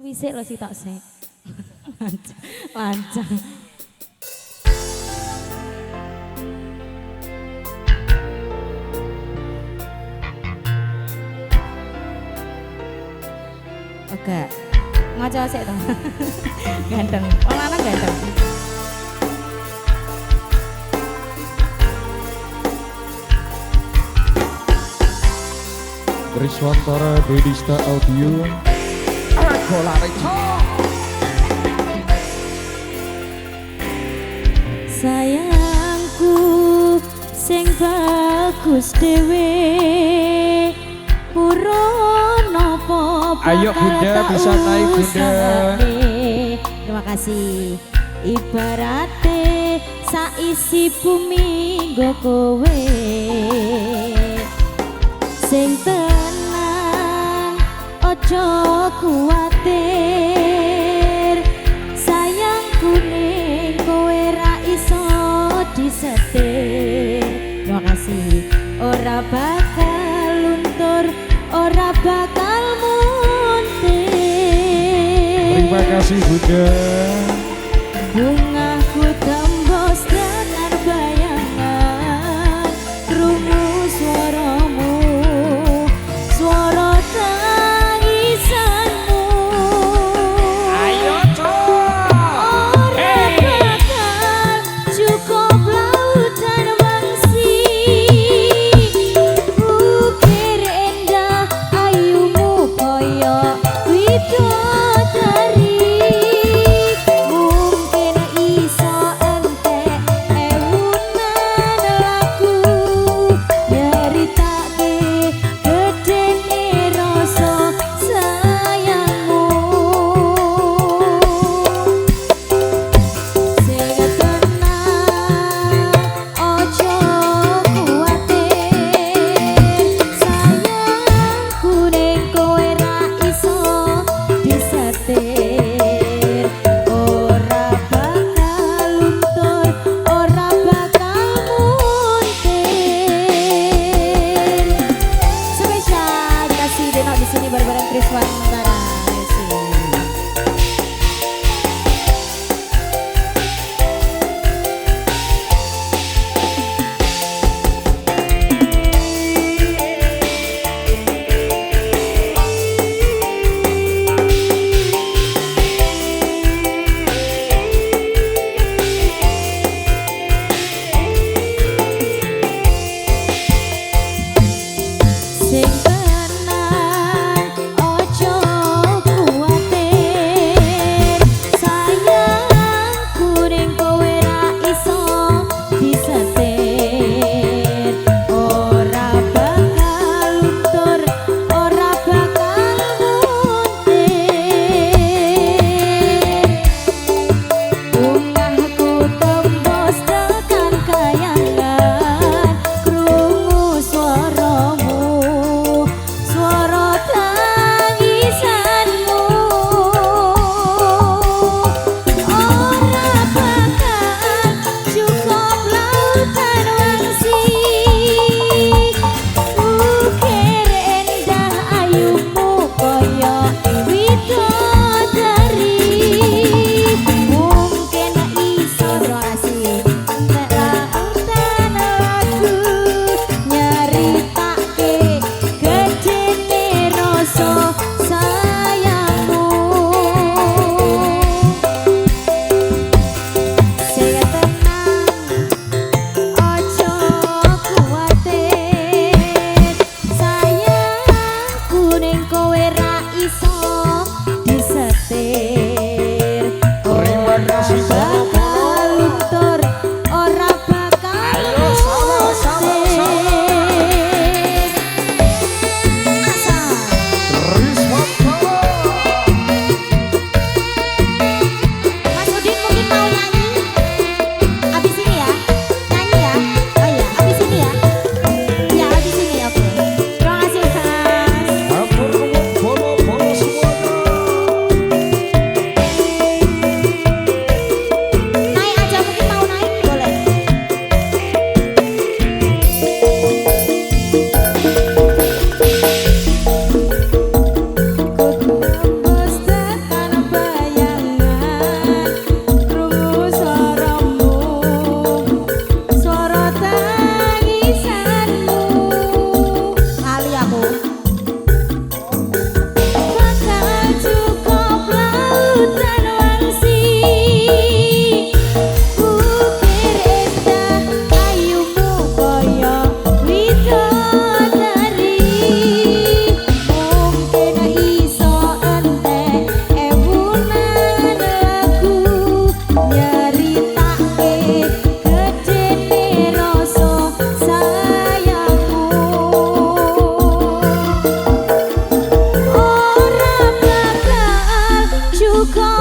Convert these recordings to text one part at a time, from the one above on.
Wisik lho si tok sik. Lancang. Oke. Ngaca sik to. Ganteng. Wong lanang ganteng. Riswantara Dedista Audio Sayangku sing bagus dhewe purun apa Ayo Bunda bisa naik Bunda. Terima kasih. Ibarate saisi bumi nggo kowe sing tenang ojo kuwatir sayangku ning kowe ra iso disetir. Terima kasih. Ora bakal luntur, ora bakal muntir. Terima kasih Bunda. Bungaku tembus dengan bayangan krungu suaramu, suara tangisanmu. Ayo Ora bakal cukup lautan bangsi, ukir endah ayumu koyo widodari. Mungkin iso entek ewunan lagu nyeritake gedene rasa sayangmu. Sing tenang ojo kuwatir sayangku ning kowe ra iso disetir. Ora bakal luntur, ora bakal muntir. Spesial kasih Denok di sini bareng-bareng Triswan Mentara. Sing tenang ojo kuwatir sayangku ning kowe ra iso disetir. Ora bakal luntur, ora bakal muntir. Bungahku tembus tekan kayangan krungu suaramu, suara tangisanmu. Ora bakal cukup lautan wangsi, ukir endah ayumu koyo widodari. Mungkin iso asih entek lautan lagu nyeritake gedene rasa sayangmu. Sing tenang ojo kuwatir sayangku ning kowe ra iso disetir. Terima kasih, bakal luntur, ora bakal muntir. Asal. Riswantara. Mas Udin mungkin mau nyanyi abis ini ya, nyanyi ya. Oh iya, abis ini ya. Ya abis ini, oke. Terima kasih Mas. Atur follow semuanya.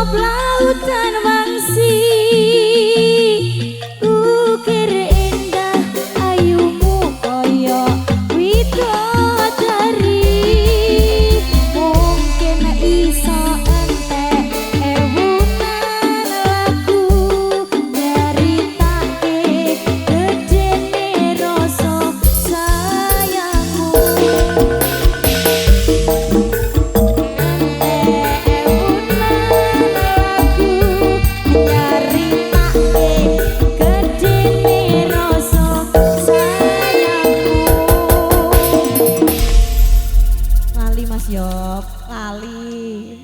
Sop lautan wangsi ukir indah ayumu koyo widodari mungkin iso entek ewunan lagu nyaritake gedene rasa sayangmu Lali Mas Yok, lali.